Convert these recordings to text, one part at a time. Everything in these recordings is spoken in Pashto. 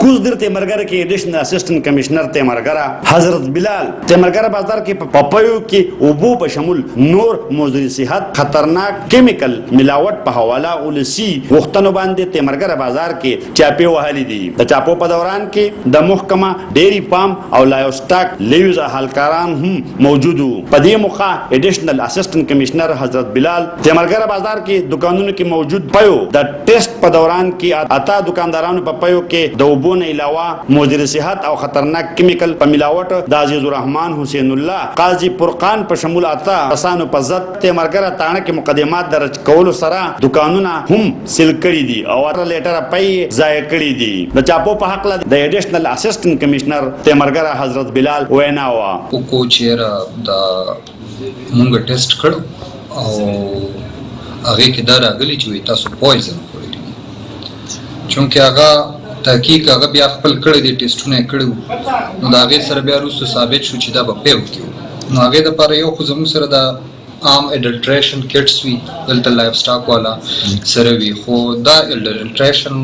کوزدر تیمرګر کې ایډیشنل اسسټنټ کمشنر تیمرګر حضرت بلال تیمرګر بازار کې پپایو کې اوبو په شمول نور مضر صحت خطرناک کیمیکل ملاوټ په حواله ولسی وختونو باندې تیمرګر بازار کې چاپی وهلي دي د چاپو په دوران کې د محکمه ډيري فارم او لایوسټاک لیوز اهلکاران هم موجود وو. په دې موخه ایډیشنل اسسټنټ کمشنر حضرت بلال تیمرګر بازار کې دکانونو کې موجود پيو د ټیسټ په دوران کې اتا دکاندارانو په پيو کې د اوبو نه علاوه مضر صحت او خطرناک کیمیکل په ملاوټ د عزیز الرحمن حسین الله قاضي فرقان په شمول اتا کسانو په ضد تیمرګر تانه کې مقدمات درج کول سره دکانونه هم سیل کړي دي او ور لیټر پي ځای کړي دي. د چاپو په حق له د ایډیشنل اسسټنټ کمشنر تیمرګر حضرت بلال وینا وا کو چیر د مونږ ټیسټ کړو او هغه کې دا راغلی چې تاسو پویزن کړی دي چونکه هغه تحقیق هغه بیا خپل کړی دي ټیسټونه کړو نو دا هغه سره بیا وروسته ثابت شو چې دا به پیو کیو نو هغه د لپاره یو خو زموږ سره د عام اډلټریشن کټس وی دلته لایف سټاک والا سره وی خو دا اډلټریشن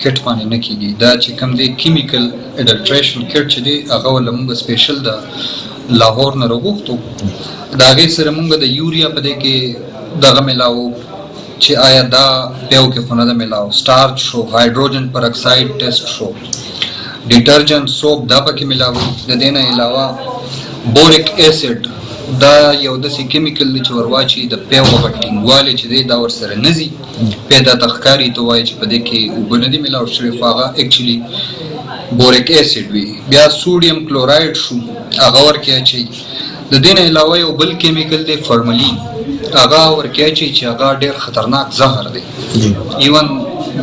کټ باندې نه کیږي دا چې کوم دی کیمیکل اډلټریشن کټ چې دی هغه ولمږ سپیشل د لاهور نه وروغتو دا هغه سره موږ د یوریا په دې کې دغه ملاو چې آیا دا پیو کې خونه دا ملاو سٹارچ شو هایدروجن پر اکساید ټیسټ شو ډیټرجنټ سوپ دا پکې ملاو د دې نه علاوه بوریک اسید دا یو د سی کیمیکل چې ورواچي د پیو غټینګواله چې دا ور سره نزي پیدا تخکاری ته وایي چې په دې کې وګڼه ملاو شوی فاغه اکچولی بوریک اسید وی بیا سوډیم کلوراید شو هغه ورکه چې د دې نه علاوه یو بل کیمیکل دی فارمالین هغه ورکه چې هغه ډېر خطرناک زهر دی ایون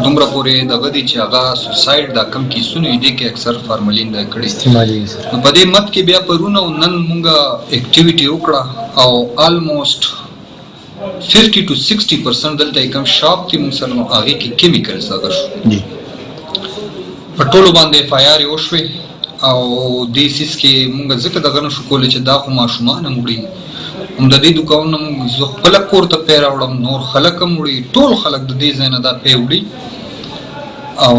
دومره پورې دغه دی چې هغه سوسایډ دا کم کیسونه دي کې اکثر فارمالین د کړي استعمالي نو په دې مت کې بیا پرونه نن مونږه اکټیویټي وکړه او آلموست 50 to 60% دلته کوم شاپ کې مونږ سره نو هغه کې کیمیکلز هغه شو په ټولو باندې اف آی آر وشوي او دې سیس کې مونږ ځکه دغه نشو کولای چې دا خو ماشومان مړي هم د دې دکانونو زه خپل کور ته پیر راوړم نور خلک هم وړي ټول خلک د دې ځای نه دا پی وړي او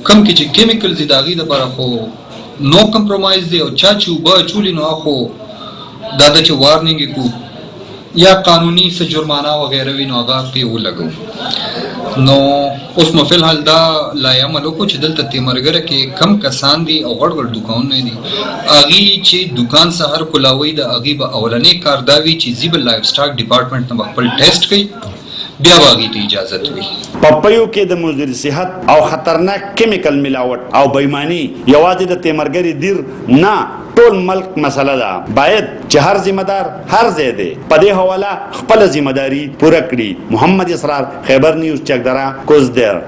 کم کې چې کیمیکلز دي د هغې دپاره خو نو کمپرومایز دی او چا چې اوبه اچولي نو خو دا ده چې وارنینګ یې کړو یا قانوني څه جرمانه وغیره وي نو هغه پې ولګو نو اوس مو فلحال دا لای عمل وکړو چې دلته تیمرګره کې کم کسان دي او غړ غړ دکانونه دي هغې چې دکان سهار کولاوي د هغې به اولنی کار دا وي چې زی به لایف سټاک ډپارټمنټ نه به خپل ټیسټ کوي بیا به هغې ته اجازت وي. پپیو کې د مضر صحت او خطرناک کیمیکل ملاوټ او بېماني یوازې د تیمرګرې دیر نه ټول ملک مسله ده باید چې هر ذمہ دار هر ځای دی په دې حواله خپل ذمہ داری پوره کړي. محمد اسرار خیبر نیوز چکدره کوزدر.